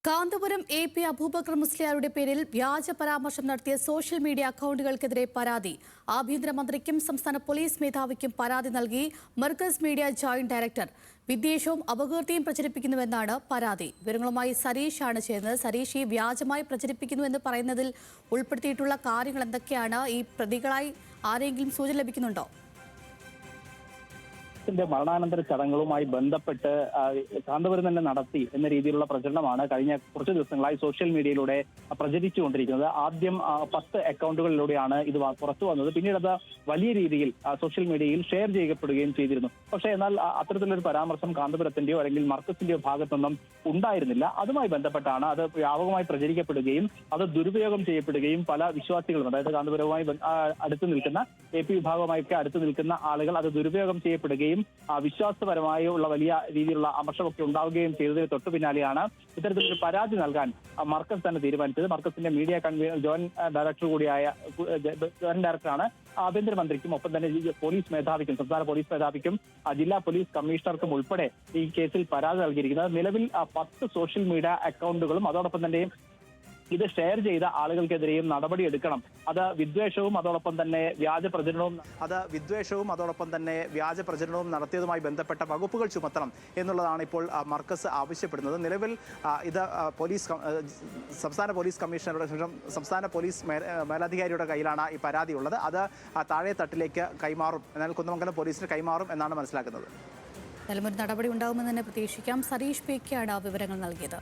Kanthapuram AP. Abubakar മുസ്ലിയാരുടെ പേരിൽ വ്യാജ പരാമർശം നടത്തിയ സോഷ്യൽ മീഡിയ അക്കൗണ്ടുകൾക്കെതിരെ പരാതി. ആഭ്യന്തരമന്ത്രിക്കും സംസ്ഥാന പോലീസ് മേധാവിക്കും പരാതി നൽകി മർക്കസ് മീഡിയ ജോയിന്റ് ഡയറക്ടർ. വിദ്വേഷവും അപകീർത്തിയും പ്രചരിപ്പിക്കുന്നുവെന്നാണ് പരാതി. വിവരങ്ങളുമായി സരീഷാണ് ചേർന്നത്. സരീഷ്, ഈ വ്യാജമായി പ്രചരിപ്പിക്കുന്നുവെന്ന് പറയുന്നതിൽ ഉൾപ്പെടുത്തിയിട്ടുള്ള കാര്യങ്ങൾ എന്തൊക്കെയാണ്? ഈ പ്രതികളായി ആരെങ്കിലും സൂചന ലഭിക്കുന്നുണ്ടോ? മരണാനന്തര ചടങ്ങുകളുമായി ബന്ധപ്പെട്ട് കാന്തപുരം തന്നെ നടത്തി എന്ന രീതിയിലുള്ള പ്രചരണമാണ് കഴിഞ്ഞ കുറച്ച് ദിവസങ്ങളായി സോഷ്യൽ മീഡിയയിലൂടെ പ്രചരിച്ചുകൊണ്ടിരിക്കുന്നത്. ആദ്യം 10 അക്കൗണ്ടുകളിലൂടെയാണ് ഇത് പുറത്തു വന്നത്. പിന്നീട് അത് വലിയ രീതിയിൽ സോഷ്യൽ മീഡിയയിൽ ഷെയർ ചെയ്യപ്പെടുകയും ചെയ്തിരുന്നു. പക്ഷേ എന്നാൽ അത്തരത്തിലൊരു പരാമർശം കാന്തപുരത്തിന്റെയോ അല്ലെങ്കിൽ മർക്കസിന്റെയോ ഭാഗത്തൊന്നും ഉണ്ടായിരുന്നില്ല. അതുമായി ബന്ധപ്പെട്ടാണ് അത് വ്യാപകമായി പ്രചരിക്കപ്പെടുകയും അത് ദുരുപയോഗം ചെയ്യപ്പെടുകയും പല വിശ്വാസികളും, അതായത് കാന്തപുരവുമായി അടുത്ത് നിൽക്കുന്ന എ.പി. വിഭാഗവുമായൊക്കെ അടുത്ത് നിൽക്കുന്ന ആളുകൾ അത് ദുരുപയോഗം ചെയ്യപ്പെടുകയും വിശ്വാസപരമായുള്ള വലിയ രീതിയിലുള്ള അമർഷമൊക്കെ ഉണ്ടാവുകയും ചെയ്തതിന് തൊട്ടു പിന്നാലെയാണ് ഇത്തരത്തിലൊരു പരാതി നൽകാൻ മർക്കസ് തന്നെ തീരുമാനിച്ചത്. മർക്കസിന്റെ മീഡിയ ജോയിന്റ് ഡയറക്ടർ കൂടിയായ ജോയിന്റ് ഡയറക്ടറാണ് ആഭ്യന്തരമന്ത്രിക്കും ഒപ്പം തന്നെ പോലീസ് മേധാവിക്കും, സംസ്ഥാന പോലീസ് മേധാവിക്കും ജില്ലാ പോലീസ് കമ്മീഷണർക്കും ഉൾപ്പെടെ ഈ കേസിൽ പരാതി നൽകിയിരിക്കുന്നത്. നിലവിൽ 10 സോഷ്യൽ മീഡിയ അക്കൗണ്ടുകളും അതോടൊപ്പം തന്നെ ഇത് ഷെയർ ചെയ്ത ആളുകൾക്കെതിരെയും നടപടിയെടുക്കണം. അത് വിദ്വേഷവും അതോടൊപ്പം തന്നെ വ്യാജ പ്രചരണവും നടത്തിയതുമായി ബന്ധപ്പെട്ട വകുപ്പുകൾ ചുമത്തണം എന്നുള്ളതാണ് ഇപ്പോൾ മർക്കസ് ആവശ്യപ്പെടുന്നത്. നിലവിൽ ഇത് സംസ്ഥാന പോലീസ് കമ്മീഷണറുടെ സംസ്ഥാന പോലീസ് മേലധികാരിയുടെ കയ്യിലാണ് ഈ പരാതി ഉള്ളത്. അത് താഴെ തട്ടിലേക്ക് കൈമാറും, എന്നാൽ കുന്നമംഗലം പോലീസിന് കൈമാറും എന്നാണ് മനസ്സിലാക്കുന്നത്. നിലവിൽ നടപടി ഉണ്ടാകുമെന്ന് തന്നെ പ്രതീക്ഷിക്കാം. സരീഷ് പി.ക്കാണ് വിവരങ്ങൾ നൽകിയത്.